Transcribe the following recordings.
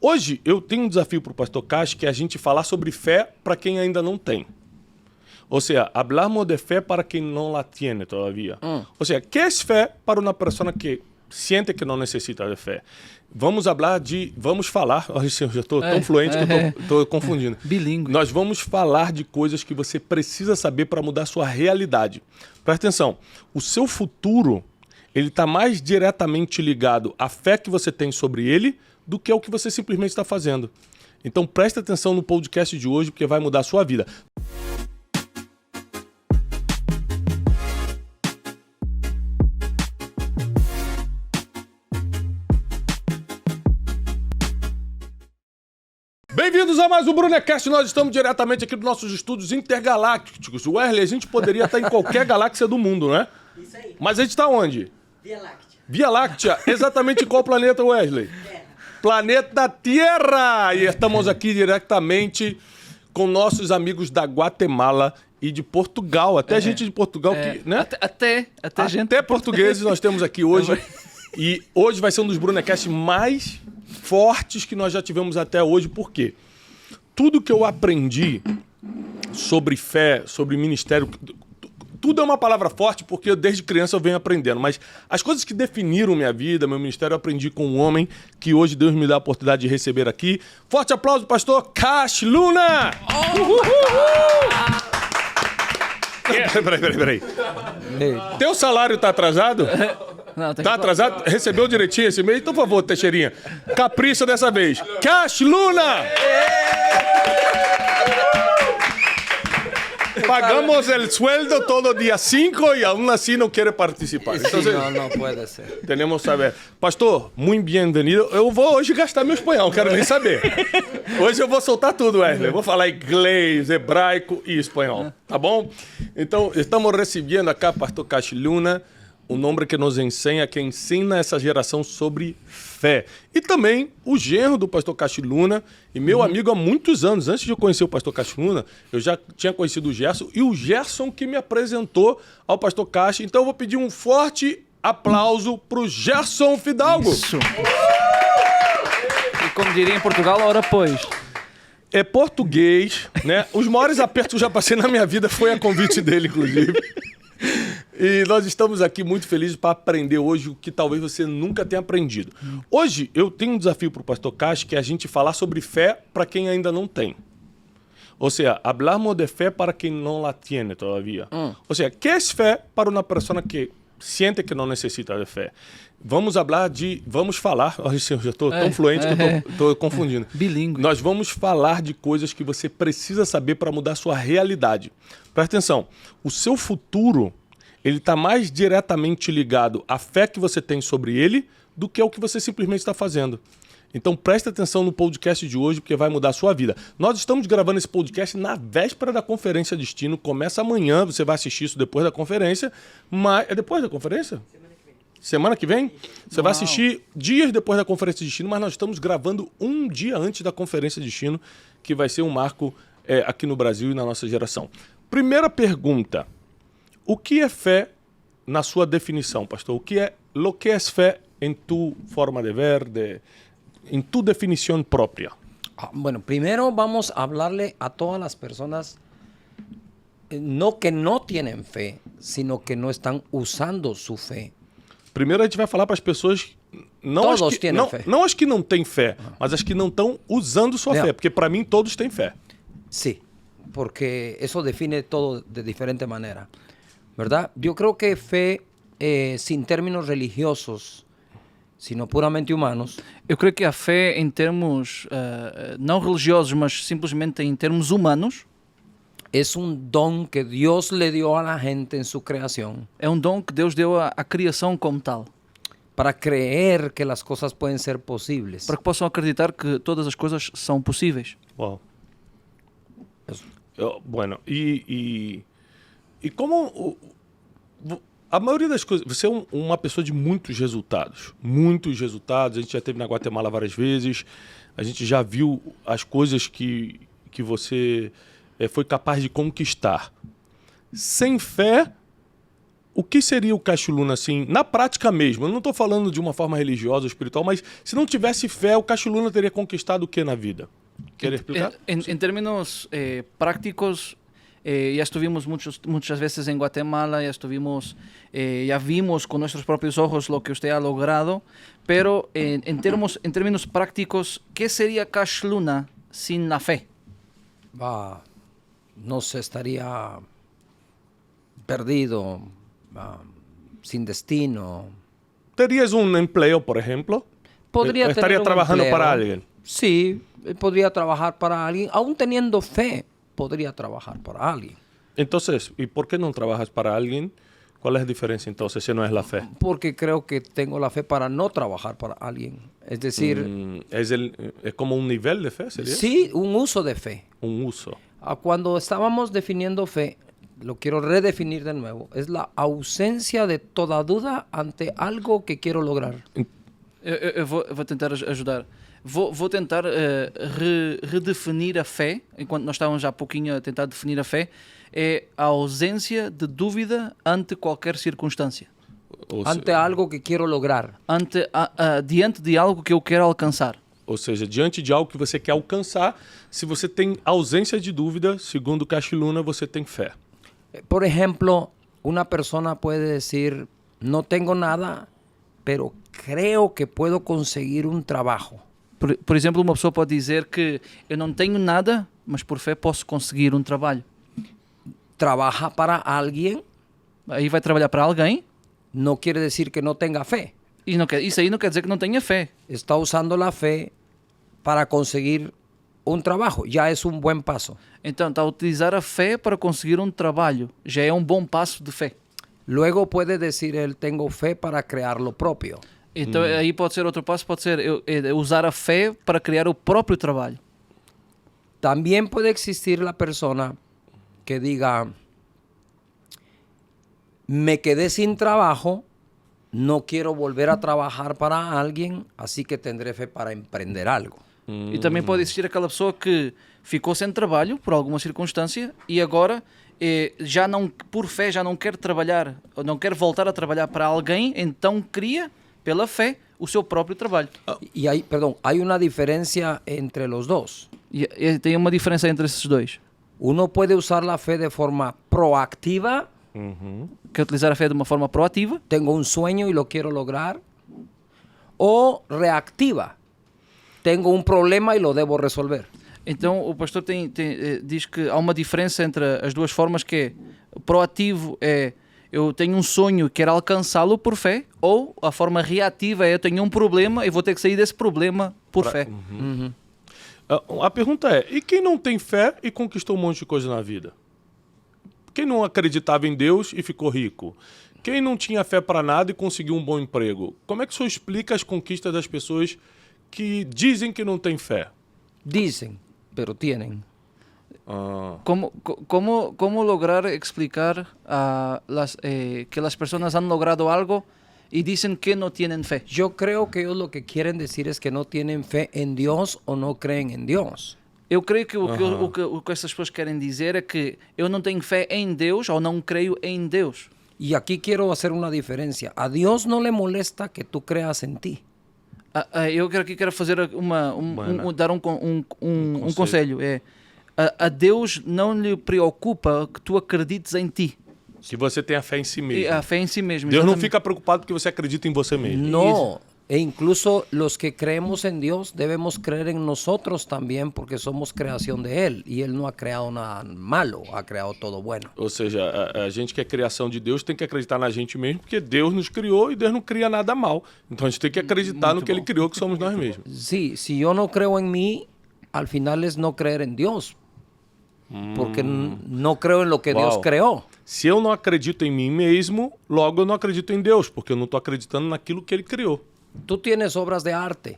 Hoje eu tenho um desafio para o Pastor Cash, que é a gente falar sobre fé para quem ainda não tem. Ou seja, hablamos de fé para quem não la tiene todavía. Ou seja, ¿qué es fé para uma pessoa que siente que não necessita de fé? Vamos falar... Olha, eu já estou tão fluente que eu estou confundindo. Bilíngue. Nós vamos falar de coisas que você precisa saber para mudar a sua realidade. Presta atenção. O seu futuro, ele está mais diretamente ligado à fé que você tem sobre ele do que ao que você simplesmente está fazendo. Então presta atenção no podcast de hoje, porque vai mudar a sua vida. Bem-vindos a mais um Brunecast. Nós estamos diretamente aqui dos nossos estudos intergalácticos. Wesley, a gente poderia estar em qualquer galáxia do mundo, né? Isso aí. Mas a gente está onde? Via Láctea. Via Láctea. Exatamente em qual planeta, Wesley? Terra. Planeta Terra! E estamos aqui diretamente com nossos amigos da Guatemala e de Portugal. Até gente de Portugal que, né? Até gente. Até portugueses nós temos aqui hoje. E hoje vai ser um dos Brunecasts mais fortes que nós já tivemos até hoje. Por quê? Tudo que eu aprendi sobre fé, sobre ministério, tudo é uma palavra forte porque desde criança eu venho aprendendo. Mas as coisas que definiram minha vida, meu ministério, eu aprendi com um homem que hoje Deus me dá a oportunidade de receber aqui. Forte aplauso, pastor Cash Luna! Peraí. Teu salário tá atrasado? Não, tem Tá atrasado? Recebeu direitinho esse mês? Então, por favor, Teixeirinha, capricha dessa vez. Cash Luna! Pagamos el sueldo todo dia 5 e aún assim não quer participar. Então, No puede ser. temos que saber. Pastor, muito bem-vindo. Eu vou hoje gastar meu espanhol, quero nem saber. Hoje eu vou soltar tudo, Wesley. Eu vou falar inglês, hebraico e espanhol, tá bom? Então, estamos recebendo acá, pastor Cash Luna, um nome que nos ensina, que ensina essa geração sobre fé. E também o genro do pastor Cash Luna, e meu amigo há muitos anos. Antes de eu conhecer o pastor Cash Luna, eu já tinha conhecido o Gerson, e o Gerson que me apresentou ao pastor Cash. Então eu vou pedir um forte aplauso pro Gerson Fidalgo. Isso. E como diria em Portugal, ora pois. É português, né? Os maiores apertos que eu já passei na minha vida foi a convite dele, inclusive. E nós estamos aqui muito felizes para aprender hoje o que talvez você nunca tenha aprendido. Hoje eu tenho um desafio para o pastor Cash, que é a gente falar sobre fé para quem ainda não tem. Ou seja, hablamos de fé para quem não la tiene todavía. Ou seja, ¿qué es fé para uma pessoa que siente que não necessita de fé? Vamos falar... Olha, eu já estou tão fluente que eu estou confundindo. Bilíngue. Nós vamos falar de coisas que você precisa saber para mudar a sua realidade. Presta atenção. O seu futuro, ele está mais diretamente ligado à fé que você tem sobre ele do que ao que você simplesmente está fazendo. Então presta atenção no podcast de hoje, porque vai mudar a sua vida. Nós estamos gravando esse podcast na véspera da Conferência Destino. Começa amanhã, você vai assistir isso depois da conferência. Mas é depois da conferência? Semana que vem? Você vai assistir dias depois da Conferência de Destino, mas nós estamos gravando um dia antes da Conferência de Destino, que vai ser um marco aqui no Brasil e na nossa geração. Primeira pergunta. O que é fé na sua definição, pastor? Lo que es fé em tu forma de ver, em tu definição própria? Bueno, primero vamos a hablarle a todas las personas, no que no tienen fe, sino que no están usando su fe. Primeiro a gente vai falar para as pessoas, não as que não têm fé, mas as que não estão usando sua fé, porque para mim todos têm fé. Sí, porque eso define todo de diferente manera, ¿verdad? Yo creo que fe, sin términos religiosos, sino puramente humanos, Eu creio que a fé em termos não religiosos, mas simplesmente em termos humanos, es un don que Dios le dio a la gente en su creación é um dom que Deus deu à criação como tal, para creer que las cosas pueden ser posibles. para que possam acreditar que todas as coisas são possíveis. Uau. Bueno, e como a maioria das coisas... Você é uma pessoa de muitos resultados. Muitos resultados. A gente já esteve na Guatemala várias vezes. A gente já viu as coisas que você foi capaz de conquistar. Sem fé, O que seria o Cash Luna, assim, na prática mesmo? Eu não estou falando de uma forma religiosa ou espiritual, mas se não tivesse fé, o Cash Luna teria conquistado o que na vida? Quer explicar? En términos prácticos, ya estuvimos muchas veces en Guatemala, ya vimos con nuestros propios ojos lo que usted ha logrado, pero en términos prácticos, ¿qué sería Cash Luna sin la fe? No sé, estaría perdido, sin destino. ¿Terías un empleo, por ejemplo? Podría ¿Estaría tener un trabajando empleo. para alguien? Sí, podría trabajar para alguien. Aún teniendo fe, podría trabajar para alguien. Entonces, ¿y por qué no trabajas para alguien? ¿Cuál es la diferencia entonces si no es la fe? Porque creo que tengo la fe para no trabajar para alguien. Es decir, ¿Es como un nivel de fe, sería? sí, un uso de fe. Un uso. Cuando estábamos definiendo fe, lo quiero redefinir de nuevo, es la ausencia de toda duda ante algo que quiero lograr. Eu vou tentar ajudar. Vou tentar redefinir a fé, enquanto nós estávamos já há pouquinho a tentar definir a fé, é a ausência de dúvida ante qualquer circunstância. Ante algo que quiero lograr. Diante de algo que eu quero alcançar. Ou seja, diante de algo que você quer alcançar, se você tem ausência de dúvida, segundo Cash Luna, você tem fé. Por ejemplo, una persona puede decir, no tengo nada, pero creo que puedo conseguir un trabajo. Por exemplo, uma pessoa pode dizer que eu não tenho nada, mas por fé posso conseguir um trabalho. Trabaja para alguien, Aí vai trabalhar para alguém no quiere decir que no tenga fe. e isso aí não quer dizer que não tenha fé. Está usando la fe para conseguir un trabajo. Ya es un buen paso. Então, está a utilizar a fé para conseguir um trabalho. Já é um bom passo de fé. Luego puede decir él, tengo fe para crear lo propio. Então, aí pode ser outro passo, pode ser usar a fé para criar o próprio trabalho. También puede existir la persona que diga, me quedé sin trabajo, no quiero volver a trabajar para alguien, así que tendré fe para emprender algo. E também pode existir aquela pessoa que ficou sem trabalho por alguma circunstância e agora já não, por fé, já não quer trabalhar, ou não quer voltar a trabalhar para alguém, então cria, pela fé, o seu próprio trabalho. Y hay una diferencia entre los dos. E tem uma diferença entre esses dois. Uno puede usar la fe de forma proactiva. Quer utilizar a fé de uma forma proativa. Tengo un sueño y lo quiero lograr. O reactiva. Tengo un problema y lo debo resolver. Então o pastor diz que há uma diferença entre as duas formas, que é proativo é eu tenho um sonho e quero alcançá-lo por fé, ou a forma reativa é eu tenho um problema e vou ter que sair desse problema por fé. A pergunta é, e quem não tem fé e conquistou um monte de coisa na vida? Quem não acreditava em Deus e ficou rico? Quem não tinha fé para nada e conseguiu um bom emprego? Como é que o senhor explica as conquistas das pessoas que dizem que não têm fé? Dicen, pero tienen. Como lograr explicar que las personas han logrado algo y dicen que no tienen fe? Yo creo que ellos lo que quieren decir es que no tienen fe en Dios o no creen en Dios. Eu creio que o que essas pessoas querem dizer é que eu não tenho fé em Deus ou não creio em Deus. Y aquí quiero hacer una diferencia. A Dios no le molesta que tú creas en ti. Eu quero fazer dar um conselho. A Deus não lhe preocupa que tu acredites em ti. Que você tenha fé em si mesmo. A fé em si mesmo. Deus não exatamente. fica preocupado porque você acredita em você mesmo. No, e incluso los que creemos en Dios debemos creer en nosotros también porque somos creación de Él. Y Él no ha creado nada malo, ha creado todo bueno. Ou seja, a gente que é criação de Deus tem que acreditar na gente mesmo, porque Deus nos criou e Deus não cria nada mal. Então a gente tem que acreditar no que Ele criou, que somos nós mesmos. Sí, si yo no creo en mí, al final es no creer en Dios. Porque no creo en lo que Dios creó. Se eu não acredito em mim mesmo, logo eu não acredito em Deus, porque eu não estou acreditando naquilo que Ele criou. Tú tienes obras de arte.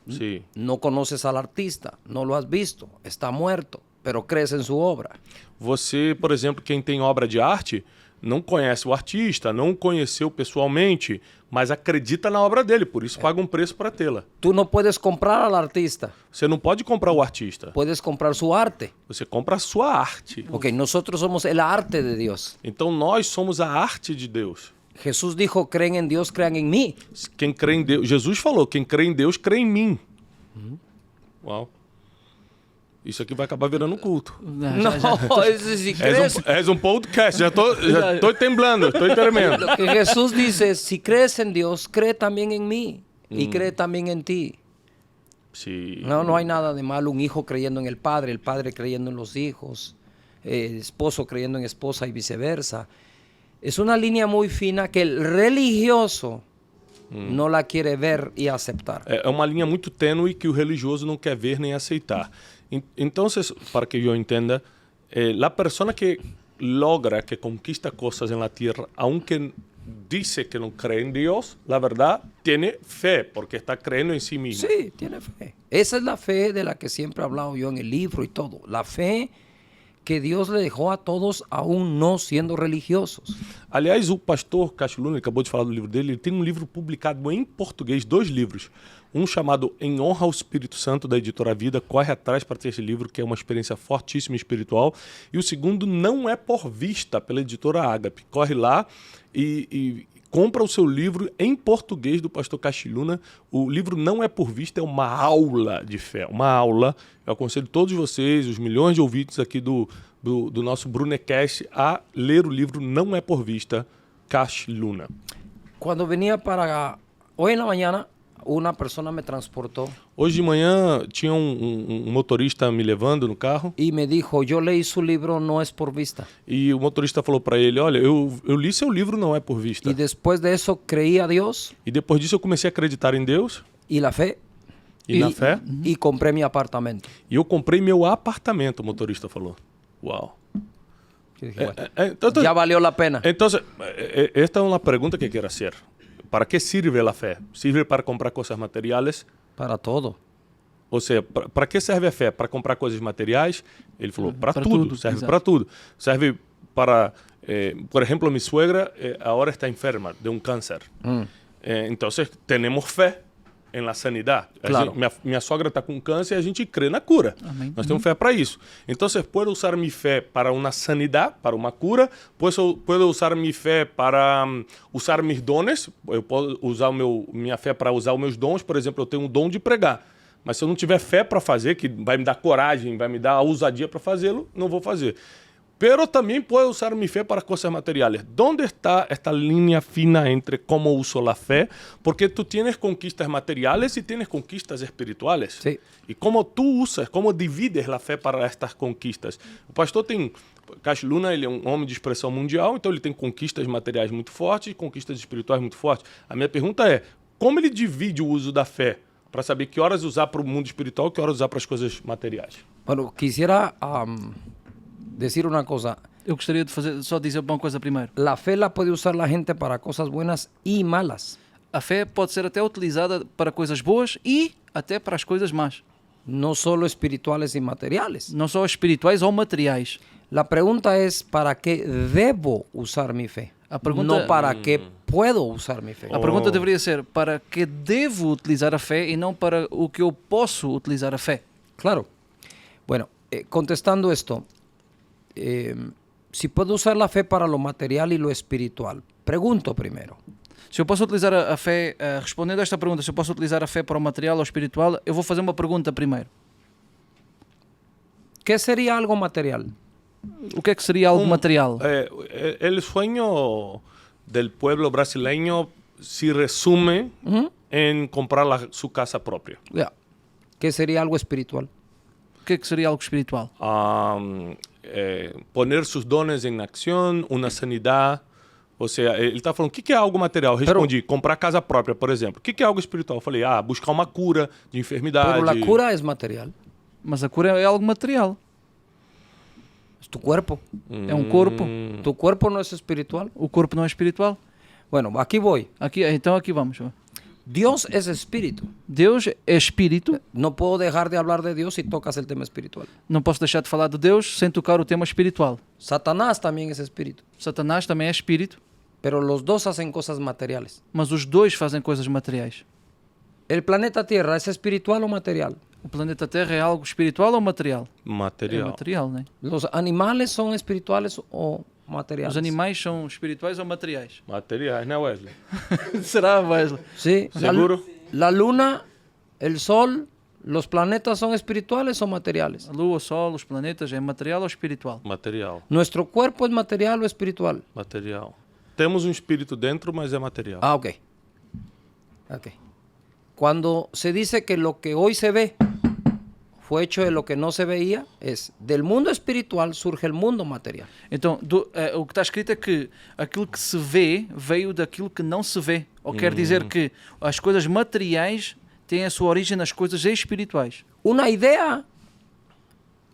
Sim. No conoces al artista, no lo has visto, está muerto, pero crees en su obra. Você, por exemplo, quem tem obra de arte, não conhece o artista, não o conheceu pessoalmente, mas acredita na obra dele, por isso paga um preço para tê-la. Tú no puedes comprar al artista, Você não pode comprar o artista, puedes comprar su arte. você compra a sua arte. Ok, nosotros somos el arte de Dios. Então nós somos a arte de Deus. Jesús dijo, creen en Dios, crean en mí. Quem crê em Deus, Jesus falou, quem crê em Deus, crê em mim. Uau. Isso aqui vai acabar virando um culto. No, si crees, És um podcast, já tô temblando, tô tremendo. lo que Jesús dice es, si crees en Dios, cree también en mí y cree también en ti. Sí. No hay nada de malo un hijo creyendo en el padre creyendo en los hijos, esposo creyendo en esposa y viceversa. Es una línea muy fina que el religioso no la quiere ver y aceptar. É uma linha muito tênue que o religioso não quer ver nem aceitar. Então, para que eu entenda, a pessoa que logra, que conquista coisas na terra, aunque dice que no cree en Dios, la verdad, tiene fe, porque está creyendo en sí mismo. Sí, tiene fe. Esa es la fe de la que siempre he hablado yo en el libro y todo. La fe que Dios le dejó a todos aún no siendo religiosos. Aliás, o pastor Cachiluna, ele acabou de falar do livro dele, ele tem um livro publicado em português, 2 livros. Um chamado Em Honra ao Espírito Santo, da editora Vida, corre atrás para ter esse livro, que é uma experiência fortíssima espiritual. E o segundo, Não é por Vista, pela editora Ágape. Corre lá e compra o seu livro em português do pastor Cachiluna. O livro Não é por Vista é uma aula de fé, uma aula. Eu aconselho todos vocês, os milhões de ouvintes aqui do nosso Brunecast, a ler o livro Não é por Vista, Cachiluna. Cuando venía para... Hoy en la mañana, una persona me transportó Hoje de manhã tinha um motorista me levando no carro y me dijo, yo leí su libro, no es por vista. e o motorista falou para ele, olha, eu li seu livro Não é por Vista. Y después de eso creí a Dios E depois disso eu comecei a acreditar em Deus y la fe e na fé. y compré mi apartamento. E eu comprei meu apartamento, o motorista falou. Uau. Yo dije, bueno, Então, ya valió la pena. Entonces, esta es una pregunta que quiero hacer. ¿Para qué sirve la fe? ¿Sirve para comprar cosas materiales? Para todo. Ou seja, para que serve a fé? Para comprar coisas materiais? Ele falou, para Para tudo. tudo, Serve exato. para tudo. Serve para... por ejemplo, mi suegra ahora está enferma de un cáncer. Entonces, tenemos fe en la sanidad. Claro. Minha sogra está com câncer e a gente crê na cura. Amém. Nós temos fé para isso. Então, puedo usar minha fé para uma sanidade, para uma cura. Puedo usar minha fé para usar meus dones. Eu posso usar minha fé para usar os meus dons. Por exemplo, eu tenho um dom de pregar. Mas se eu não tiver fé para fazer, que vai me dar coragem, vai me dar a ousadia para fazê-lo, não vou fazer. Pero também puedo usar mi fe para cosas materiales. ¿Dónde está esta línea fina entre cómo uso la fe? Porque tú tienes conquistas materiales y tienes conquistas espirituales. Sí. Y cómo tú usas, cómo divides la fe para estas conquistas. O pastor tem... Cachiluna, ele é um homem de expressão mundial, então ele tem conquistas materiais muito fortes e conquistas espirituais muito fortes. A minha pergunta é, como ele divide o uso da fé para saber que horas usar para o mundo espiritual e que horas usar para as coisas materiais? Bueno, quisiera decir una cosa. Eu gostaria de só dizer uma coisa primeiro. La fe la puede usar la gente para cosas buenas y malas. A fé pode ser até utilizada para coisas boas e até para as coisas más. No solo espirituales y materiales. Não só espirituais ou materiais. La pregunta es, ¿para qué debo usar mi fe? A pergunta- No para qué puedo usar mi fe. A pergunta deveria ser para que devo utilizar a fé e não para o que eu posso utilizar a fé. Claro. Bueno, contestando esto, si puedo usar la fe para lo material y lo espiritual, pregunto primero, Se eu posso utilizar a fé, respondendo a esta pergunta, se eu posso utilizar a fé para o material ou espiritual, eu vou fazer uma pergunta primeiro. ¿qué sería algo material? O que é que seria algo material? El sueño del pueblo brasileño se resume en comprar su casa propia. Ya. ¿Qué sería algo espiritual? O que é que seria algo espiritual? Poner sus dones en acción, una sanidad. Ou seja, ele está falando, o que é algo material? Eu respondi, comprar casa própria, por exemplo. O que é algo espiritual? Eu falei, buscar uma cura de enfermidade. Pero la cura es material. Mas a cura é algo material. Es tu cuerpo. É um corpo. ¿Tu cuerpo no es espiritual? O corpo não é espiritual. Bueno, aquí voy. Então aqui vamos. Dios es espíritu. Deus é espírito. No puedo dejar de hablar de Dios si tocas el tema espiritual. Não posso deixar de falar de Deus sem tocar o tema espiritual. Satanás también es espíritu. Satanás também é espírito, Pero los dos hacen cosas materiales. mas os dois fazem coisas materiais. ¿El planeta Tierra es espiritual o material? O planeta Terra é algo espiritual ou material? É Material. material, né? ¿Los animales son espirituales o materiales? Os animais são espirituais ou materiais? Materiais, né, Wesley? Será, Wesley? Sí. ¿Seguro? La luna, el sol, los planetas son espirituales o materiales. A lua, o sol, os planetas é material ou espiritual? Material. ¿Nuestro cuerpo es material o espiritual? Material. Temos um espírito dentro, mas é material. Ah, ok. Ok. Cuando se dice que lo que hoy se ve fue hecho de lo que no se veía, es del mundo espiritual surge el mundo material. Então, o que está escrito é que aquilo que se vê veio daquilo que não se vê. Ou quer dizer que as coisas materiais têm a sua origem nas coisas espirituais. Una idea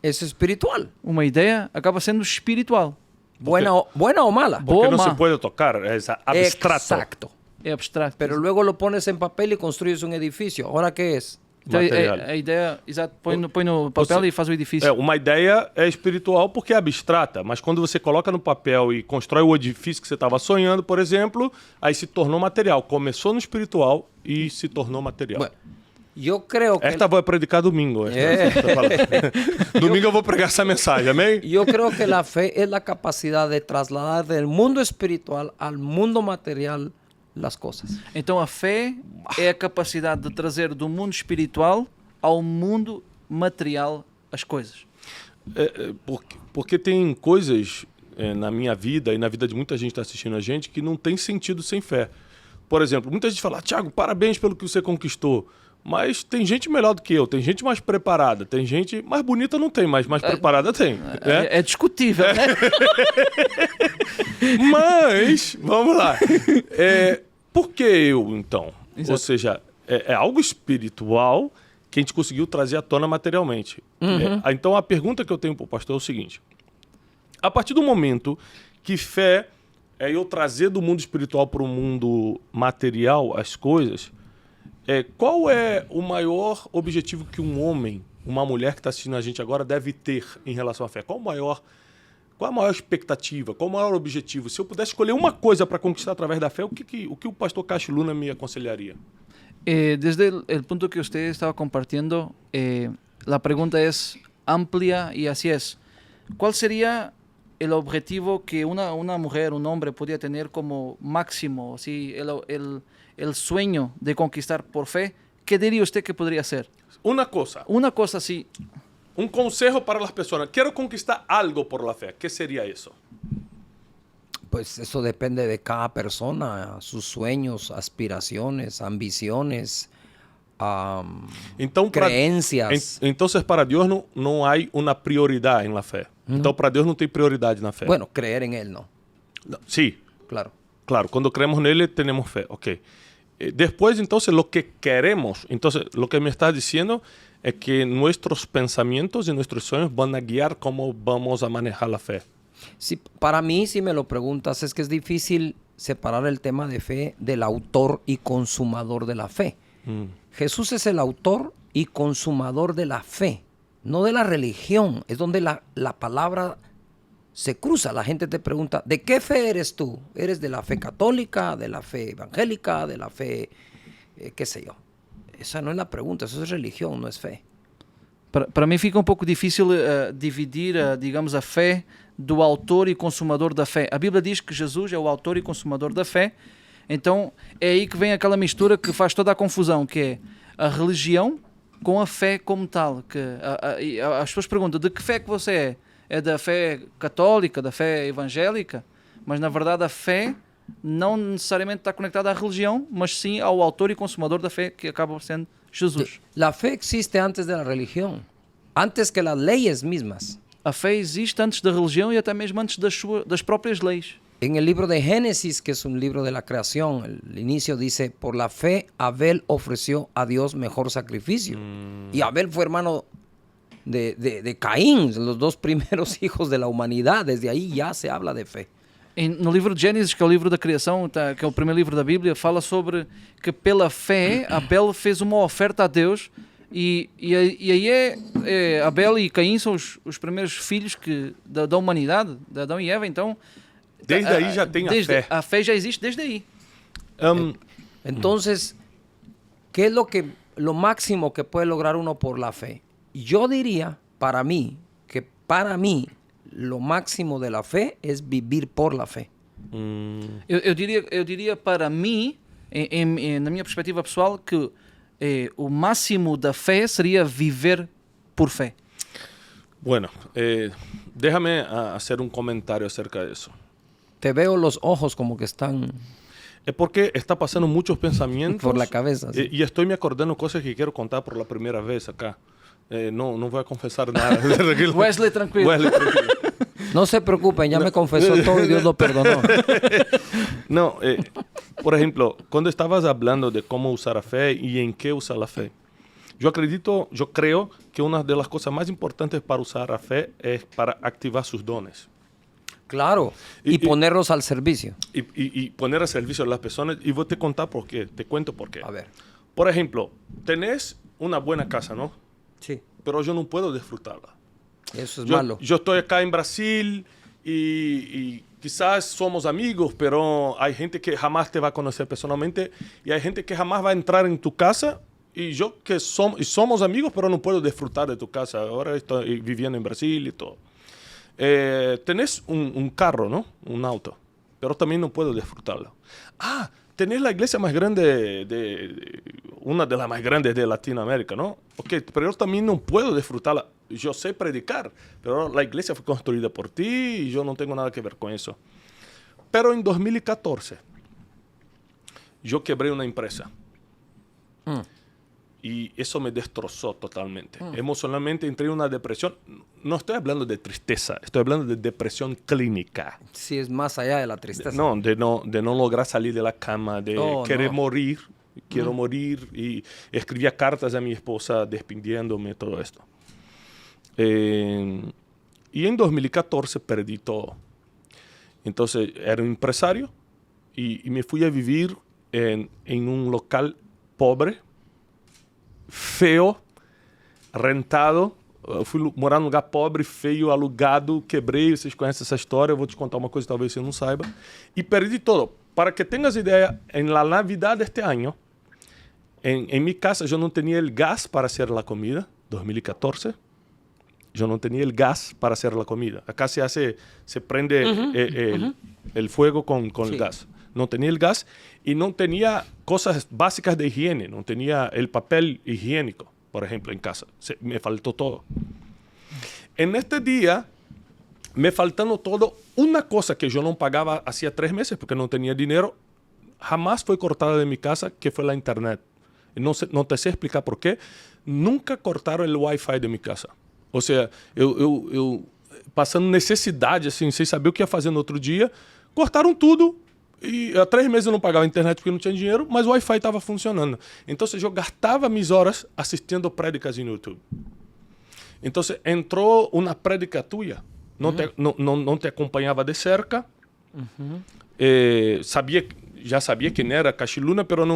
es espiritual, Uma ideia acaba sendo espiritual. buena o mala. Porque Boa ou não má? se pode tocar, é abstrato. Exacto. É abstrato. Pero luego lo pones en papel y construyes un edificio. ¿Ahora qué es? Então, Material. a ideia, exato, põe no papel e faz o edifício. É, uma ideia é espiritual porque é abstrata, mas quando você coloca no papel e constrói o edifício que você estava sonhando, por exemplo, aí se tornou material. Começou no espiritual e se tornou material. Bueno, yo creo que Esta vou predicar domingo. Domingo eu vou pregar essa mensagem, amém? yo creo que la fe es la capacidad de trasladar del mundo espiritual al mundo material las cosas. Então a fé é a capacidade de trazer do mundo espiritual ao mundo material as coisas. Porque tem coisas na minha vida e na vida de muita gente que está assistindo a gente que não tem sentido sem fé. Por exemplo, muita gente fala, Thiago, parabéns pelo que você conquistou. Mas tem gente melhor do que eu, tem gente mais preparada, tem gente mais bonita não tem, mas mais preparada tem. Né? É discutível, né? Mas, vamos lá. Por que eu, então? Exato. Ou seja, é algo espiritual que a gente conseguiu trazer à tona materialmente. Então, a pergunta que eu tenho para o pastor é o seguinte. A partir do momento que fé é eu trazer do mundo espiritual para o mundo material as coisas, qual é o maior objetivo que um homem, uma mulher que está assistindo a gente agora deve ter em relação à fé? Qual a maior expectativa? Qual o maior objetivo? Se eu pudesse escolher uma coisa para conquistar através da fé, o que o pastor Cacho Luna me aconselharia? Desde el punto que usted estaba compartiendo, la pregunta es amplia y así es. ¿Cuál sería el objetivo que una mujer, un hombre podía tener como máximo, ¿sí? el sueño de conquistar por fe? ¿Qué diría usted que podría ser? Una cosa. Una cosa así. Un consejo para las personas. Quiero conquistar algo por la fe. ¿Qué sería eso? Pues eso depende de cada persona, sus sueños, aspiraciones, ambiciones, creencias. Entonces, para Dios no hay una prioridad en la fe. Então, para Deus não tem prioridade na fé. Bueno, creer en Él no. Sí, Claro. claro. Cuando creemos nele, tenemos fe. Ok. Después, entonces, lo que queremos. Entonces, lo que me estás diciendo es que nuestros pensamientos y nuestros sueños van a guiar cómo vamos a manejar la fe. Sí, para mí, si me lo preguntas, es que es difícil separar el tema de fe del autor y consumador de la fe. Jesús es el autor y consumador de la fe, no de la religión. Es donde la palabra se cruza. La gente te pregunta, ¿de qué fe eres tú? ¿Eres de la fe católica, de la fe evangélica, de la fe, qué sé yo? Esa no es la pregunta, eso es religión, no es fe. Para mim fica um pouco difícil dividir, digamos, a fé do autor e consumador da fé. A Bíblia diz que Jesus é o autor e consumador da fé. Então é aí que vem aquela mistura que faz toda a confusão, que é a religião com a fé como tal. Que as pessoas perguntam, de que fé que você é? É da fé católica, da fé evangélica? Mas na verdade a fé não necessariamente está conectada à religião, mas sim ao autor e consumador da fé, que acaba sendo Jesus. La fe existe antes de la religión, antes que las leyes mismas. A fé existe antes da religião e até mesmo antes das próprias leis. En el libro de Génesis, que es un libro de la creación, el inicio dice, por la fe Abel ofreció a Dios mejor sacrificio. Y Abel fue hermano de Caín, los dos primeros hijos de la humanidad. Desde ahí ya se habla de fe. No livro de Gênesis, que é o livro da criação, que é o primeiro livro da Bíblia, fala sobre que pela fé Abel fez uma oferta a Deus e aí Abel e Caim são os primeiros filhos da humanidade, de Adão e Eva. Então, Desde aí já tem a fé. A fé já existe desde aí. Entonces, ¿qué es lo máximo que puede lograr uno por la fe? Yo diría, para mí, lo máximo de la fe es vivir por la fe. Eu diria para mim, na minha perspectiva pessoal, que o máximo da fé seria viver por fé. Bueno, déjame hacer un comentario acerca de eso. Te veo los ojos como que están Es porque está pasando muchos pensamientos por la cabeza. ¿Sí? y estoy me acordando cosas que quiero contar por la primera vez acá. No voy a confesar nada. Wesley, tranquilo. Wesley, tranquilo. No se preocupen, ya me confesó todo y Dios lo perdonó. No, por ejemplo, cuando estabas hablando de cómo usar la fe y en qué usar la fe, yo creo que una de las cosas más importantes para usar la fe es para activar sus dones. Claro, y ponerlos al servicio. Y poner al servicio a las personas. Y voy a te contar por qué, te cuento por qué. A ver. Por ejemplo, tenés una buena casa, ¿no? Sí. Pero yo no puedo disfrutarla. Eso es malo. Yo estoy acá en Brasil y quizás somos amigos, pero hay gente que jamás te va a conocer personalmente y hay gente que jamás va a entrar en tu casa y yo que somos amigos, pero no puedo disfrutar de tu casa. Ahora estoy viviendo en Brasil y todo. Tenés un carro, ¿no? Un auto, pero también no puedo disfrutarlo. Tenés la iglesia más grande, una de las más grandes de Latinoamérica, ¿no? Ok, pero yo también no puedo disfrutarla. Yo sé predicar, pero la iglesia fue construida por ti y yo no tengo nada que ver con eso. Pero en 2014, yo quebré una empresa. Y eso me destrozó totalmente. Emocionalmente entré en una depresión. No estoy hablando de tristeza, estoy hablando de depresión clínica. Sí, es más allá de la tristeza. No, de no lograr salir de la cama, de querer morir. Quiero morir. Y escribía cartas a mi esposa despidiéndome, todo esto. Y en 2014 perdí todo. Entonces era un empresario y me fui a vivir en un local pobre, feo, rentado. Fui morar num lugar pobre, feio, alugado, quebrei. Vocês conhecem essa história, eu vou te contar uma coisa que talvez você não saiba. E perdi todo. Para que tenhas ideia, em la Navidad deste ano, em minha casa, eu não tinha o gás para fazer a comida, 2014. Eu não tinha o gás para fazer a comida. Acá se prende o fogo com o gás. Não tinha o gás e não tinha coisas básicas de higiene. Não tinha o papel higiênico, por exemplo, em casa. Me faltou todo. En este dia, me faltando todo, uma coisa que eu não pagava hacía 3 meses porque não tinha dinheiro, jamás foi cortada de minha casa, que foi a internet. Não te sei explicar por quê. Nunca cortaram o Wi-Fi de minha casa. Ou seja, eu passando necessidade, assim, sem saber o que ia fazer no outro dia, cortaram tudo. E há 3 meses eu não pagava a internet porque não tinha dinheiro, mas o Wi-Fi estava funcionando. Então eu gastava minhas horas assistindo prédicas no YouTube. Então entrou uma prédica tua, não te acompanhava de cerca, já sabia quem era Cachiluna, mas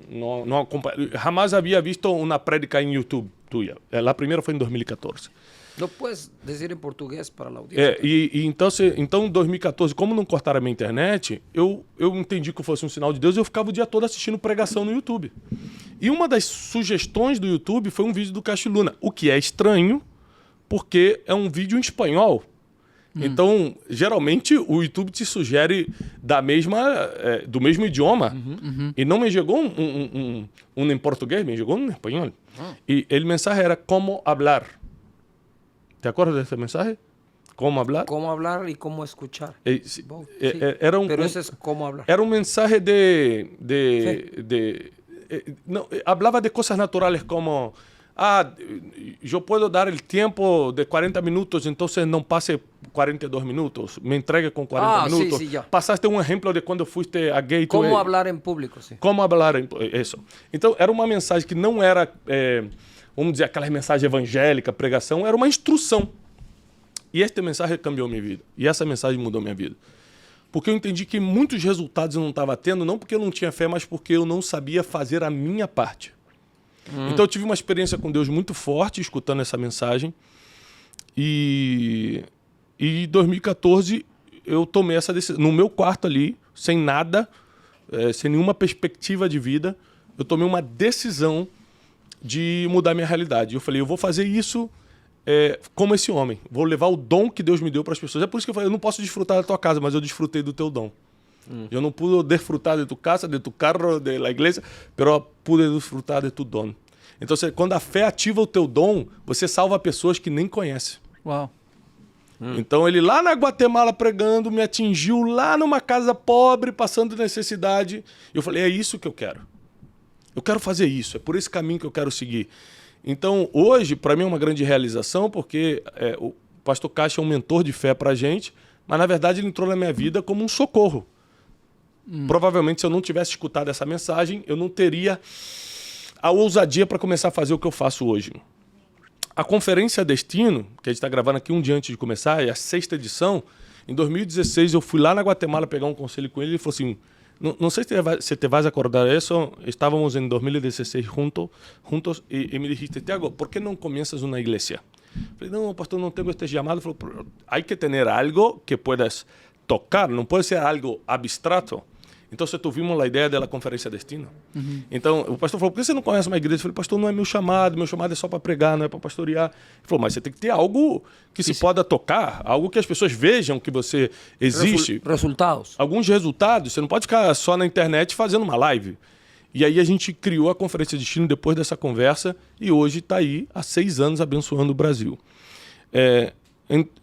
não acompanhava. Jamás havia visto uma prédica em YouTube tuya. A primeira foi em 2014. Lo puedes decir en portugués para la audiencia. Então, em 2014, como não cortaram a minha internet, eu entendi que fosse um sinal de Deus e eu ficava o dia todo assistindo pregação no YouTube. E uma das sugestões do YouTube foi um vídeo do Cachiluna, o que é estranho, porque é um vídeo em espanhol. Então, geralmente, o YouTube te sugere do mesmo idioma. E não me chegou um em português, me chegou um em espanhol. E o mensagem era como hablar. ¿Te acuerdas de ese mensaje? ¿Cómo hablar? ¿Cómo hablar y cómo escuchar? Sí. Pero ese es cómo hablar. Era un mensaje hablaba de cosas naturales como, yo puedo dar el tiempo de 40 minutos, entonces no pase 42 minutos, me entregue con 40 minutos. Sí, ya. Pasaste un ejemplo de cuando fuiste a Gateway. ¿Cómo hablar en público? Sí. Como hablar isso. Então, era uma mensagem que não era... vamos dizer, aquela mensagem evangélica, pregação, era uma instrução. E esta mensagem cambiou minha vida. E essa mensagem mudou minha vida. Porque eu entendi que muitos resultados eu não estava tendo, não porque eu não tinha fé, mas porque eu não sabia fazer a minha parte. Então eu tive uma experiência com Deus muito forte, escutando essa mensagem. E em 2014 eu tomei essa decisão. No meu quarto ali, sem nada, sem nenhuma perspectiva de vida, eu tomei uma decisão de mudar minha realidade. Eu falei, eu vou fazer isso como esse homem. Vou levar o dom que Deus me deu para as pessoas. É por isso que eu falei, eu não posso desfrutar da tua casa, mas eu desfrutei do teu dom. Eu não pude desfrutar de tu casa, de tu carro, de la iglesia, pero pude desfrutar de tu dom. Então, quando a fé ativa o teu dom, você salva pessoas que nem conhecem. Uau. Então, ele lá na Guatemala pregando, me atingiu lá numa casa pobre, passando necessidade. Eu falei, é isso que eu quero. Eu quero fazer isso, é por esse caminho que eu quero seguir. Então, hoje, para mim é uma grande realização, porque o pastor Caixa é um mentor de fé para a gente, mas, na verdade, ele entrou na minha vida como um socorro. Provavelmente, se eu não tivesse escutado essa mensagem, eu não teria a ousadia para começar a fazer o que eu faço hoje. A Conferência Destino, que a gente está gravando aqui um dia antes de começar, é a 6ª edição. Em 2016, eu fui lá na Guatemala pegar um conselho com ele e ele falou assim, não sei se te vas a acordar isso, estávamos em 2016 juntos e me dijiste, Tiago, ¿por qué no comienzas una iglesia? Falei, não, pastor, não tenho este chamado. Falei, hay que tener algo que puedas tocar, não pode ser algo abstrato. Então, tuvimos a ideia da Conferência Destino. Então, o pastor falou, por que você não conhece uma igreja? Eu falei, pastor, não é meu chamado é só para pregar, não é para pastorear. Ele falou, mas você tem que ter algo que se possa tocar, algo que as pessoas vejam que você existe. Resultados. Alguns resultados, você não pode ficar só na internet fazendo uma live. E aí a gente criou a Conferência Destino depois dessa conversa e hoje está aí há 6 anos abençoando o Brasil.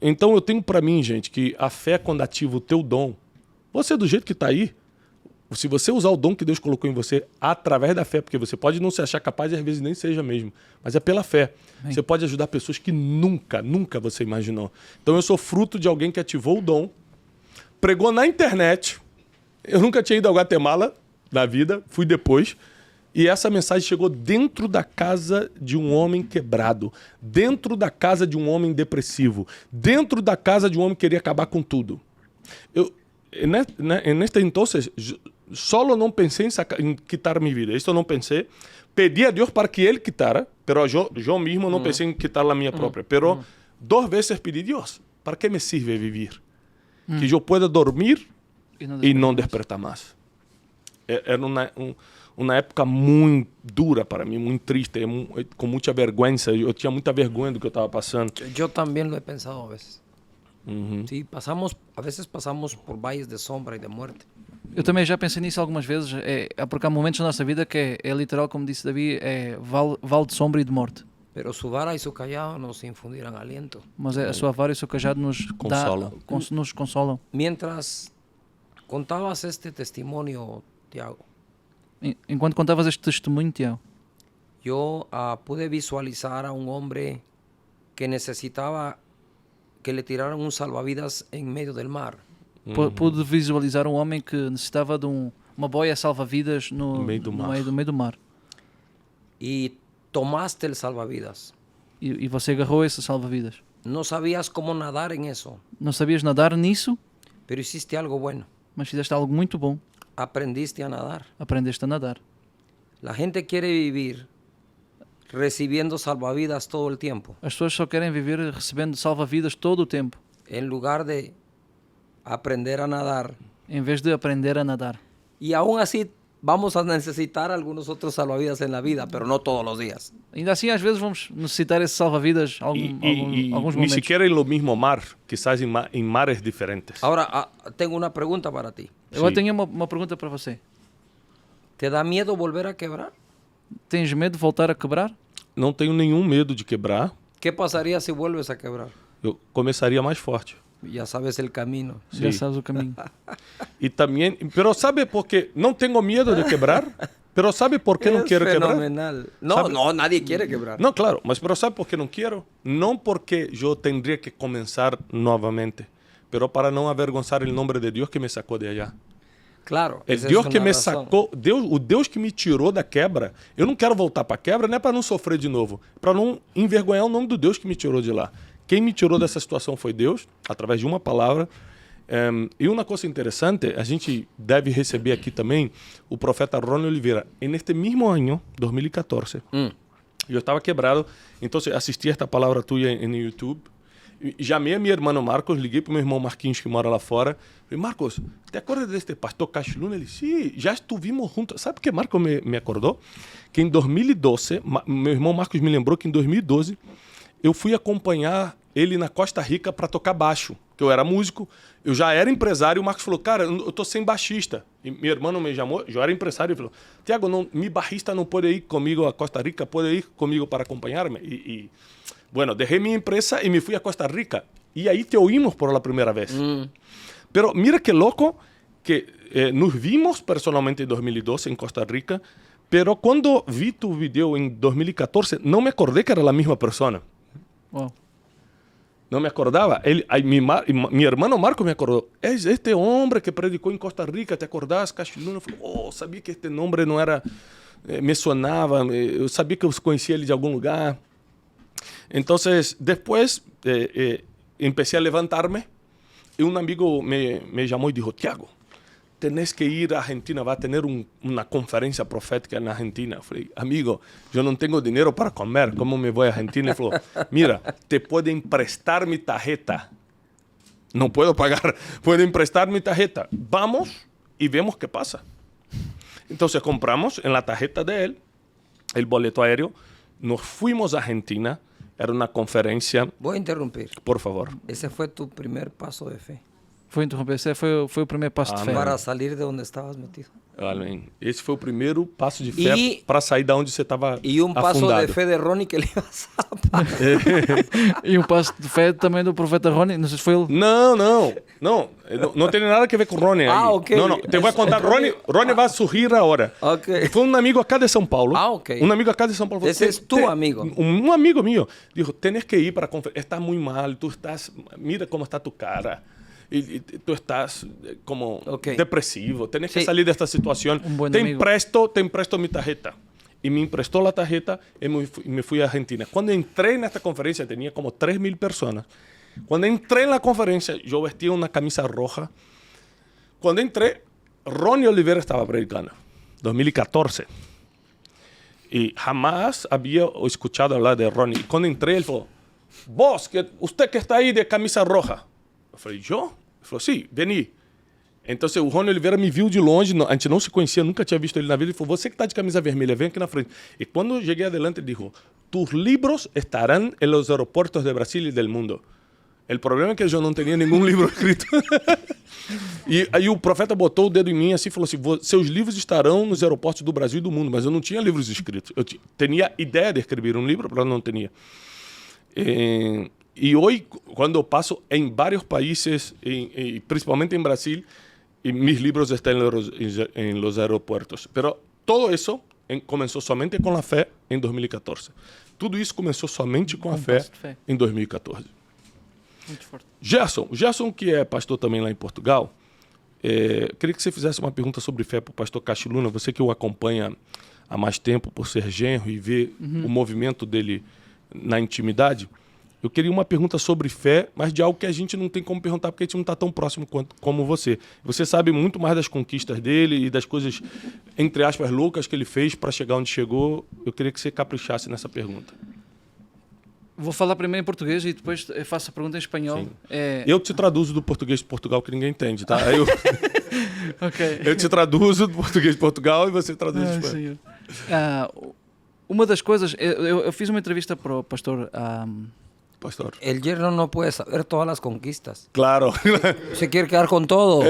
Então, eu tenho para mim, gente, que a fé, quando ativa o teu dom, você do jeito que está aí, se você usar o dom que Deus colocou em você através da fé, porque você pode não se achar capaz e às vezes nem seja mesmo, mas é pela fé. Você pode ajudar pessoas que nunca você imaginou. Então eu sou fruto de alguém que ativou o dom, pregou na internet. Eu nunca tinha ido ao Guatemala na vida, fui depois. E essa mensagem chegou dentro da casa de um homem quebrado, dentro da casa de um homem depressivo, dentro da casa de um homem que queria acabar com tudo. Neste entonces, solo não pensei em quitar minha vida. Isso eu não pensei. Pedi a Deus para que Ele quitara, pero eu mesmo não pensei em quitar a minha própria. Pero 2 vezes pedi, Deus, ¿para que me sirve vivir? Que eu pueda dormir e não despertar mais. Era uma época muito dura para mim, muito triste, com muita vergonha. Eu tinha muita vergonha do que eu estava passando. Eu também lo he pensado a vezes. Sí, a veces pasamos por valles de sombra e de muerte. Eu também já pensei nisso algumas vezes, porque há momentos na nossa vida que é literal, como disse Davi, vale de sombra e de morte. Pero su vara y su callado nos infundirán aliento. Mas a sua vara e o seu cajado nos consolam. Mientras contabas este testimonio, Tiago, Enquanto contavas este testemunho, Tiago, yo pude visualizar a un hombre que necesitaba que le tiraran un salvavidas en medio del mar. Pude visualizar um homem que necessitava de uma boia salva-vidas no meio do mar. Y tomaste el salvavidas. E você agarrou esse salva-vidas. No sabías cómo nadar en eso, Não sabias nadar nisso, pero hiciste algo bueno. mas fizeste algo muito bom. Aprendiste a nadar. Aprendeste a nadar. La gente quiere vivir recibiendo salvavidas todo el tiempo, As pessoas só querem viver recebendo salva-vidas todo o tempo, en lugar de aprender a nadar. em vez de aprender a nadar. Y aún así vamos a necesitar algunos otros salvavidas en la vida, pero no todos los días. Ainda assim, às vezes vamos necessitar esse salva-vidas alguns Ni momentos. siquiera en lo mismo mar, quizás en mares diferentes. Ahora, tengo una pregunta para ti. Eu tenho uma pergunta para você. ¿Te da miedo volver a quebrar? Tens medo de voltar a quebrar? Não tenho nenhum medo de quebrar. ¿Qué pasaría si vuelves a quebrar? Eu começaria mais forte. Ya sabes el camino. Já sabes o caminho. E também, pero sabe por quê? Não tenho medo de quebrar, pero sabe por quê não Es quero quebrar? fenomenal. No, ¿Sabe? no, nadie quiere quebrar. Não, claro, mas pero sabe por que não quero? Não porque eu tendria que começar novamente, pero para não avergonzar o nome de Deus que me sacou de allá. Claro. O esa Deus es que una me razón. sacou, o Deus que me tirou da quebra, eu não quero voltar para a quebra, não é para não sofrer de novo, para não envergonhar o nome do Deus que me tirou de lá. Quem me tirou dessa situação foi Deus, através de uma palavra. E uma coisa interessante, a gente deve receber aqui também o profeta Ronnie Oliveira. E neste mesmo ano, 2014, eu estava quebrado, então assisti esta palavra tua no YouTube. Chamei a minha irmã Marcos, liguei para o meu irmão Marquinhos, que mora lá fora. Falei, Marcos, te acordas deste pastor Cash Luna? Ele, sim, já estivemos juntos. Sabe por que Marcos me acordou? Que em 2012, meu irmão Marcos me lembrou que em 2012 eu fui acompanhar ele na Costa Rica para tocar baixo, que eu era músico, eu já era empresário, e o Marcos falou, cara, eu tô sem baixista. E minha irmã me chamou, eu era empresário, e falou, Tiago, mi baixista não pode ir comigo a Costa Rica, pode ir comigo para acompanhar-me? Bueno, dejé mi empresa y me fui a Costa Rica. Y ahí te oímos por la primera vez. Pero mira qué loco que nos vimos personalmente en 2012 en Costa Rica, pero cuando vi tu video en 2014, no me acordé que era la misma persona. Wow. No me acordaba. Mi hermano Marco me acordó. Es este hombre que predicó en Costa Rica, ¿te acordás? Cachiluna. Sabía que este nombre no era... me sonaba, eu sabia que eu conhecia ele de algum lugar. Então, depois, empecé a levantar-me e um amigo me chamou e disse, Tiago, tenés que ir a Argentina, vai ter uma conferência profética na Argentina. Eu falei, amigo, eu não tenho dinheiro para comer, como me vou a Argentina? Ele falou, mira, te podem emprestar mi tarjeta. Não puedo pagar, puedo emprestar mi tarjeta. Vamos e vemos que passa. Então, compramos en la tarjeta de él el boleto aéreo, nos fuimos a Argentina, era una conferencia. Voy a interrumpir. Por favor. Ese fue tu primer paso de fe. Foi interromper, esse foi o primeiro passo de fé. Para salir de donde estabas metido. Amém. Esse foi o primeiro passo de fé para sair da onde você estava afundado. E um passo de fé de Ronnie que ele ia salvar. E um passo de fé também do profeta Ronnie, não sei se foi ele. Não tem nada a ver com Ronnie. Ok. Não, te vou contar. Ronnie vai sorrir agora. Ok. Foi um amigo acá de São Paulo. Ok. Um amigo acá de São Paulo. Esse é tu amigo. Um amigo meu. Dijo, tienes que ir para a conferência. Está muito mal, tu estás... Mira como está tu cara. Y tú estás como depresivo, tienes que salir de esta situación. Te empresto mi tarjeta. Y me emprestó la tarjeta y me fui a Argentina. Cuando entré en esta conferencia, tenía como 3,000 personas. Cuando entré en la conferencia, yo vestía una camisa roja. Cuando entré, Ronnie Oliveira estaba predicando, 2014. Y jamás había escuchado hablar de Ronnie. Y cuando entré, él dijo, usted que está ahí de camisa roja. Eu falei, eu? Ele falou, sim, veni. Então, o Ronnie Oliveira me viu de longe, a gente não se conhecia, nunca tinha visto ele na vida. Ele falou, você que está de camisa vermelha, vem aqui na frente. E quando eu cheguei adelante, ele disse, tus libros estarão em los aeroportos de Brasil e del mundo. O problema é que eu não tinha nenhum livro escrito. E aí o profeta botou o dedo em mim assim e falou assim, seus livros estarão nos aeroportos do Brasil e do mundo, mas eu não tinha livros escritos. Eu tinha ideia de escrever um livro, mas não tinha. E hoje, quando eu passo em vários países, principalmente em Brasil, mis libros estão em los aeropuertos. Pero todo isso começou somente com a fé em 2014. Tudo isso começou somente com a fé em 2014. Muito forte. Gerson, que é pastor também lá em Portugal, queria que você fizesse uma pergunta sobre fé para o pastor Cash Luna, você que o acompanha há mais tempo por ser genro e vê o movimento dele na intimidade. Eu queria uma pergunta sobre fé, mas de algo que a gente não tem como perguntar porque a gente não está tão próximo como você. Você sabe muito mais das conquistas dele e das coisas, entre aspas, loucas que ele fez para chegar onde chegou. Eu queria que você caprichasse nessa pergunta. Vou falar primeiro em português e depois faço a pergunta em espanhol. Eu te traduzo do português de Portugal, que ninguém entende, tá? Okay. Eu te traduzo do português de Portugal e você traduz do espanhol. Uma das coisas... Eu fiz uma entrevista para o pastor... Pastor. El yerno no puede saber todas las conquistas. Claro. Se quiere quedar con todo.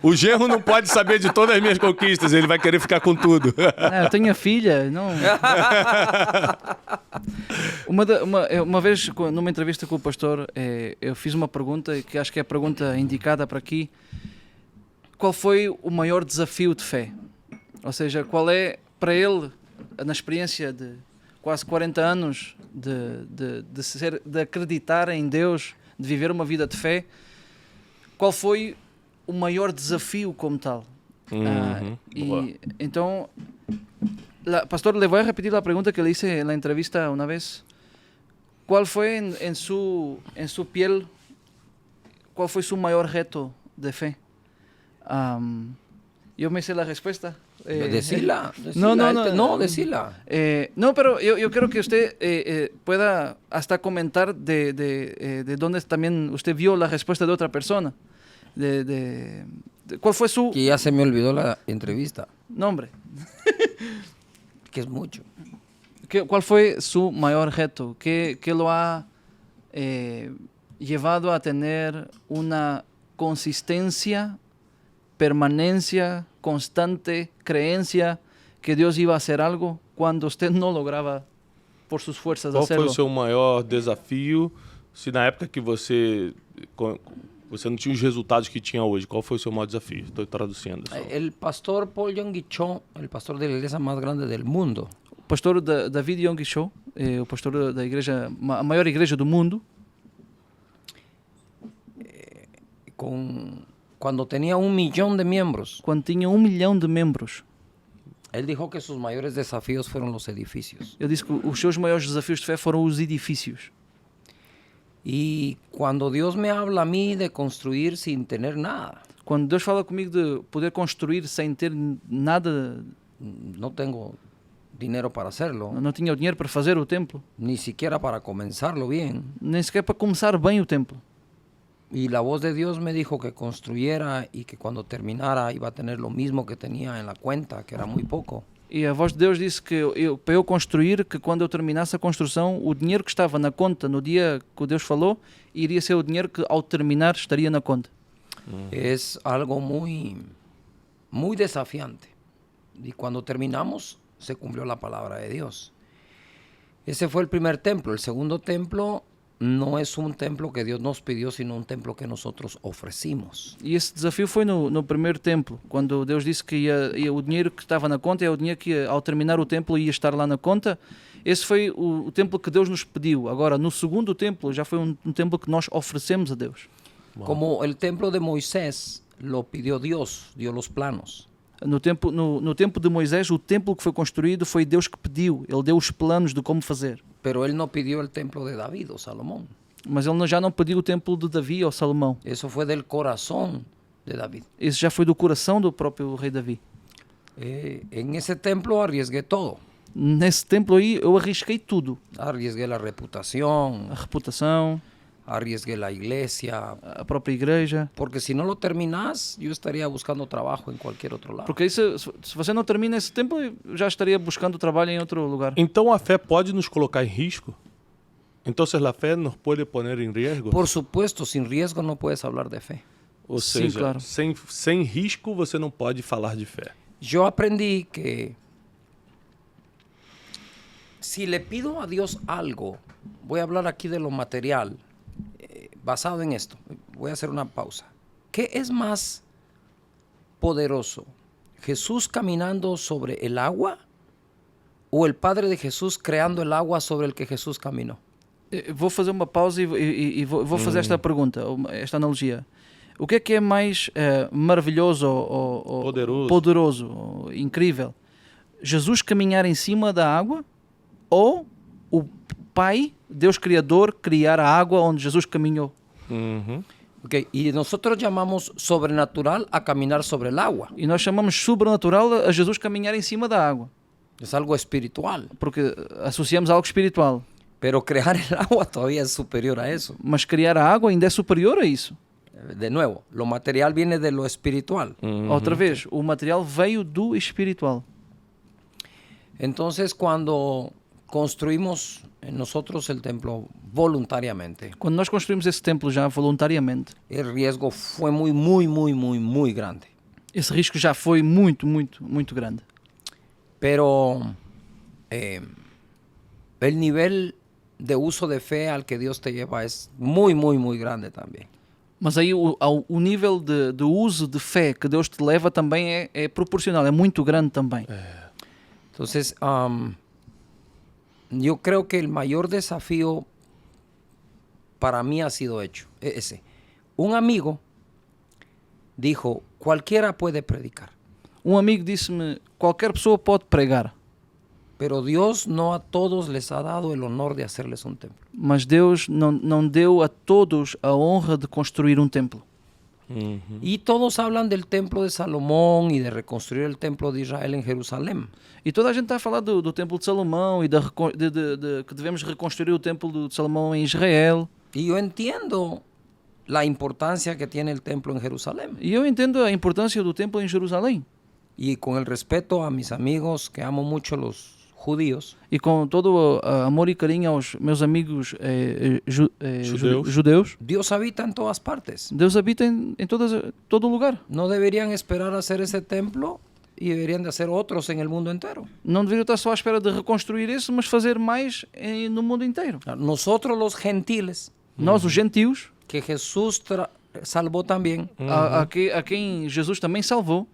O genro não pode saber de todas as minhas conquistas, ele vai querer ficar com tudo. Eu tenho a filha, não... Uma vez, numa entrevista com o pastor, eu fiz uma pergunta que acho que é a pergunta indicada para aqui. Qual foi o maior desafio de fé? Ou seja, qual é, para ele, na experiência de quase 40 anos de acreditar em Deus, de viver uma vida de fé, qual foi o maior desafio como tal? Então, pastor, le voy a repetir la pregunta que le hice en la entrevista una vez. ¿Cuál fue en su piel, cuál fue su mayor reto de fe. Yo me sé la respuesta. Decila. no. Decila. No, pero yo creo que usted pueda hasta comentar de dónde también usted vio la respuesta de otra persona. ¿Cuál fue su Que ya se me olvidó la entrevista, nombre? que es mucho. ¿Cuál fue su mayor reto? ¿Qué lo ha llevado a tener una consistencia, permanencia, constante creencia que Dios iba a hacer algo cuando usted no lograba por sus fuerzas Qual foi hacerlo? o seu maior desafio? Se na época que você não tinha os resultados que tinha hoje, qual foi o seu maior desafio? Estou traduzindo. Só. El pastor Paul Yonggi Cho, el pastor de la iglesia más grande del mundo, O pastor David Yonggi Cho, o pastor da igreja, a maior igreja do mundo, cuando tenía 1 millón de miembros, quando tinha 1 milhão de membros, él dijo que sus mayores desafíos fueron los edificios. ele disse que os seus maiores desafios de fé foram os edifícios. Y cuando Dios me habla a mí de construir sin tener nada, Quando Deus fala comigo de poder construir sem ter nada, no tengo dinero para hacerlo, não tinha o dinheiro para fazer o templo, ni siquiera para comenzarlo bien. nem sequer para começar bem o templo. Y la voz de Dios me dijo que construyera y que cuando terminara iba a tener lo mismo que tenía en la cuenta, que era muy poco. E a voz de Deus disse que para eu construir, que quando eu terminasse a construção, o dinheiro que estava na conta no dia que Deus falou, iria ser o dinheiro que ao terminar estaria na conta. Es algo muy, muy desafiante. Y cuando terminamos, se cumplió la palabra de Dios. Ese fue el primer templo. El segundo templo no es un templo que Dios nos pidió, sino un templo que nosotros ofrecimos. E esse desafio foi no primeiro templo, quando Deus disse que o dinheiro que estava na conta é o dinheiro que ao terminar o templo ia estar lá na conta. Esse foi o templo que Deus nos pediu. Agora, no segundo templo, já foi um templo que nós oferecemos a Deus. Como el templo de Moisés lo pidió Dios, dio los planos. No tempo de Moisés, o templo que foi construído foi Deus que pediu. Ele deu os planos de como fazer. Pero él no pidió el templo de David o Salomón. Mas ele já não pediu o templo de Davi ou Salomão. Eso fue del corazón de David. Esse já foi do coração do próprio rei Davi. En ese templo arriesgué todo. Nesse templo aí, eu arrisquei tudo. Arriesgué la reputación, A reputação, arriesgué la iglesia. a própria igreja. Porque si no lo terminas, yo estaría buscando trabajo en cualquier otro lado. Porque aí, se você não termina esse templo, eu já estaria buscando trabalho em outro lugar. Então a fé pode nos colocar em risco? Então a fé nos pode poner em risco? Por supuesto, sin riesgo no puedes hablar de fe. Ou Sim, seja, claro. sem risco você não pode falar de fé. Yo aprendí que si le pido a Dios algo, voy a hablar aquí de lo material, basado en esto. Voy a hacer una pausa. ¿Qué es más poderoso? ¿Jesús caminando sobre el agua o el Padre de Jesús creando el agua sobre el que Jesús caminó? Vou fazer uma pausa e vou fazer esta pergunta, esta analogia. O que é mais maravilhoso ou poderoso ou incrível? Jesus caminhar em cima da água ou o Pai, Deus Criador, criar a água onde Jesus caminhou? Uhum. Okay. Y nosotros llamamos sobrenatural a caminar sobre el agua. E nós chamamos sobrenatural a Jesus caminhar em cima da água, Es algo espiritual. porque associamos algo espiritual. Pero crear el agua todavía es superior a eso. Mas criar a água ainda é superior a isso. De nuevo, lo material viene de lo espiritual. Outra vez, o material veio do espiritual. Entonces, cuando construimos nosotros el templo voluntariamente, Quando nós construímos esse templo já voluntariamente, el riesgo fue muy grande. esse risco já foi muito grande. Pero el nivel de uso de fe al que Dios te lleva es muy grande también. Mas aí o nível de uso de fé que Deus te leva também é proporcional, é muito grande também. Entonces, yo creo que el mayor desafío para mí ha sido hecho ese. Un amigo dijo, cualquiera puede predicar, Um amigo disse-me, qualquer pessoa pode pregar, pero Dios no a todos les ha dado el honor de hacerles un templo. mas Deus não deu a todos a honra de construir um templo. Y todos hablan del templo de Salomón y de reconstruir el templo de Israel en Jerusalén. E toda a gente está a falar do Templo de Salomão e de que devemos reconstruir o Templo de Salomão em Israel. Y yo entiendo la importancia que tiene el templo en Jerusalén. E eu entendo a importância do templo em Jerusalém. Y con el respeto a mis amigos, que amo mucho los judíos, E com todo o amor e carinho aos meus amigos judeus, Dios habita en todas partes. Deus habita em todo lugar. No deberían esperar a hacer ese templo y deberían de hacer otros en el mundo entero. Não deveriam estar só à espera de reconstruir isso, mas fazer mais no mundo inteiro. Nosotros los gentiles, Nós, os gentios, que Jesús salvó también, a quem Jesus também salvou,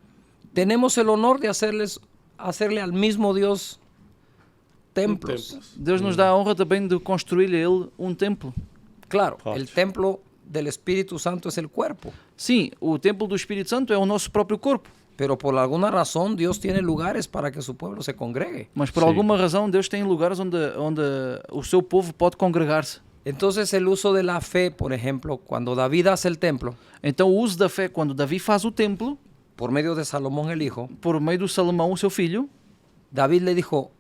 tenemos el honor de hacerle al mismo Dios templos. Deus nos dá a honra também de construir a Ele um templo. Claro, Forte. el templo del Espíritu Santo es el cuerpo, Sim, o templo do Espírito Santo é o nosso próprio corpo, pero por alguna razón Dios tiene lugares para que su pueblo se congregue. mas por Sim. alguma razão Deus tem lugares onde o seu povo pode congregar-se. Entonces el uso de la fe, por ejemplo, cuando David hace el templo, Então o uso da fé, quando Davi faz o templo, por medio de Salomón el hijo, por meio do Salomão, o seu filho, David le dijo,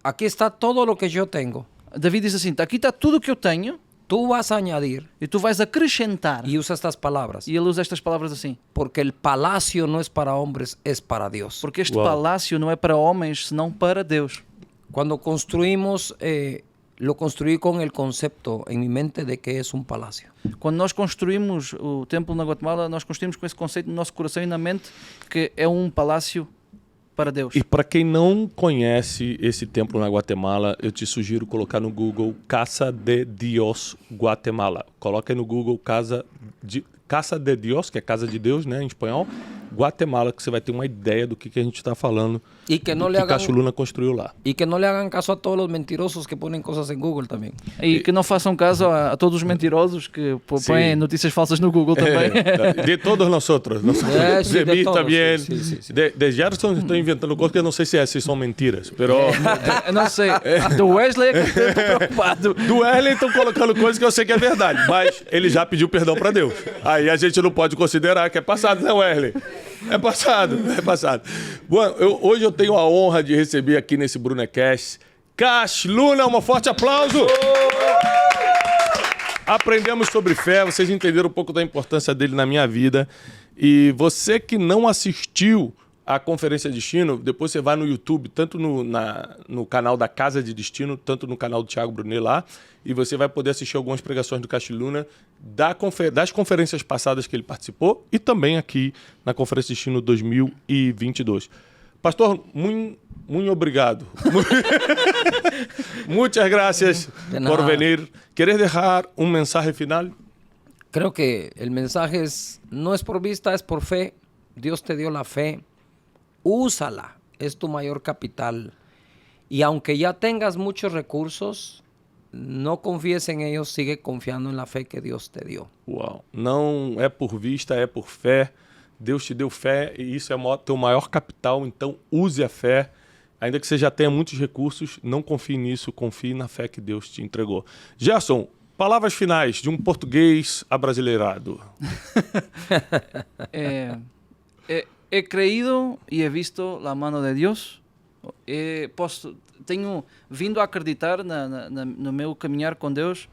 aquí está todo lo que yo tengo, Davi diz assim, aqui está tudo o que eu tenho tú vas a añadir, e tu vais acrescentar. y usa estas palabras, E ele usa estas palavras assim, porque el palacio no es para hombres, es para Dios. porque este Uau. palácio não é para homens, senão para Deus. Cuando construimos, lo construí con el concepto en mi mente de que es un palacio. Quando nós construímos o templo na Guatemala, nós construímos com esse conceito no nosso coração e na mente que é um palácio para Deus. E para quem não conhece esse templo na Guatemala, eu te sugiro colocar no Google Casa de Dios Guatemala. Coloca aí no Google Casa de Dios, que é Casa de Deus, né, em espanhol, Guatemala, que você vai ter uma ideia do que a gente está falando. Y que no do le que hagan, Cacho Luna construiu lá. y que no le hagan caso a todos los mentirosos que ponen cosas en Google también. E que não façam caso a todos os mentirosos que põem Sim. notícias falsas no Google também. De todos nosotros. Sí, de de mí todos, también. sí, sí, sí. De Gerson estou inventando coisas que eu não sei se essas são mentiras. Pero Eu não sei. Do Wesley é que eu estou preocupado. do Erlen estão colocando coisas que eu sei que é verdade. Mas ele já pediu perdão para Deus. Aí a gente não pode considerar que é passado, né, Erlen? É passado, é passado. Bom, hoje eu tenho a honra de receber aqui nesse Brunecast Cash Luna, um forte aplauso! Aprendemos sobre fé, vocês entenderam um pouco da importância dele na minha vida. E você que não assistiu a Conferência de Destino, depois você vai no YouTube, tanto no canal da Casa de Destino, tanto no canal do Thiago Brunet lá, e você vai poder assistir algumas pregações do Cash Luna das conferências passadas que ele participou e também aqui na Conferência de Destino 2022. Pastor, muito obrigado. Muchas gracias De nada. por venir. ¿Quieres dejar un mensaje final? Creo que el mensaje no es por vista, es por fe. Dios te dio la fe. Úsala. Es tu mayor capital. Y aunque ya tengas muchos recursos, no confíes en ellos. Sigue confiando en la fe que Dios te dio. Uau. Não é por vista, é por fé. Deus te deu fé e isso é o teu maior capital. Então use a fé. Ainda que você já tenha muitos recursos, não confie nisso. Confie na fé que Deus te entregou. Gerson, palavras finais de um português abrasileirado. He creído e he visto a mão de Deus. Tenho vindo a acreditar no meu caminhar com Deus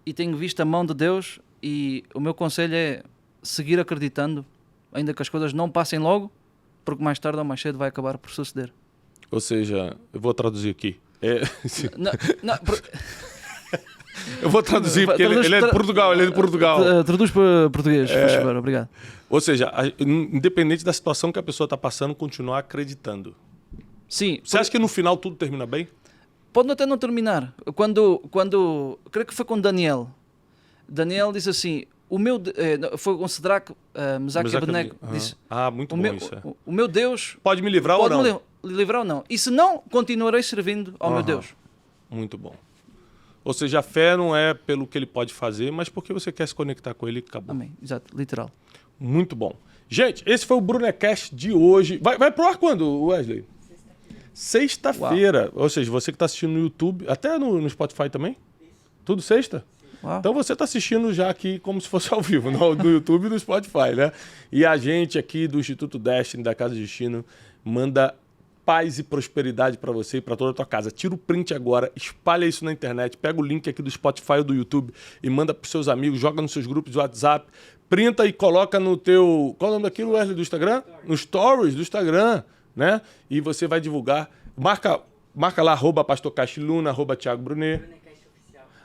e tenho visto a mão de Deus e o meu conselho é seguir acreditando, ainda que as coisas não passem logo, porque mais tarde ou mais cedo vai acabar por suceder. Ou seja, eu vou traduzir aqui. Eu vou traduzir, porque ele é de Portugal, Traduz para português, por favor, obrigado. Ou seja, independente da situação que a pessoa está passando, continuar acreditando. Sim. Você acha que no final tudo termina bem? Pode até não terminar. Quando creio que foi com Daniel. Daniel disse assim, foi com Sadraque, Mesaque e Abednego. Disse, muito bom isso. É. O meu Deus pode me livrar ou não? Pode me livrar ou não. E se não, continuarei servindo ao meu Deus. Muito bom. Ou seja, a fé não é pelo que ele pode fazer, mas porque você quer se conectar com ele e acabou. Amém. Exato, literal. Muito bom. Gente, esse foi o Brunecast de hoje. Vai pro ar quando, Wesley? Sexta-feira. Ou seja, você que está assistindo no YouTube, até no Spotify também? Tudo sexta? Uau. Então você está assistindo já aqui como se fosse ao vivo, no YouTube e no Spotify, né? E a gente aqui do Instituto Destiny, da Casa Destino, manda paz e prosperidade para você e para toda a tua casa. Tira o print agora, espalha isso na internet, pega o link aqui do Spotify ou do YouTube e manda para seus amigos, joga nos seus grupos de WhatsApp, printa e coloca no teu... Qual é o nome daquilo, Wesley, do Instagram? Nos stories do Instagram, né? E você vai divulgar. Marca lá, @PastorCastiluna, @Thiago Brunet.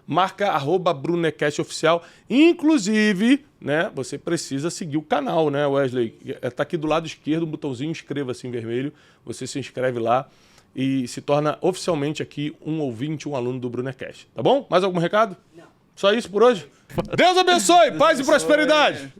Marca @Brunecast Oficial. Inclusive, né, você precisa seguir o canal, né, Wesley? Tá aqui do lado esquerdo, um botãozinho inscreva-se em vermelho. Você se inscreve lá e se torna oficialmente aqui um ouvinte, um aluno do Brunecast. Tá bom? Mais algum recado? Não. Só isso por hoje? Deus abençoe, paz e prosperidade.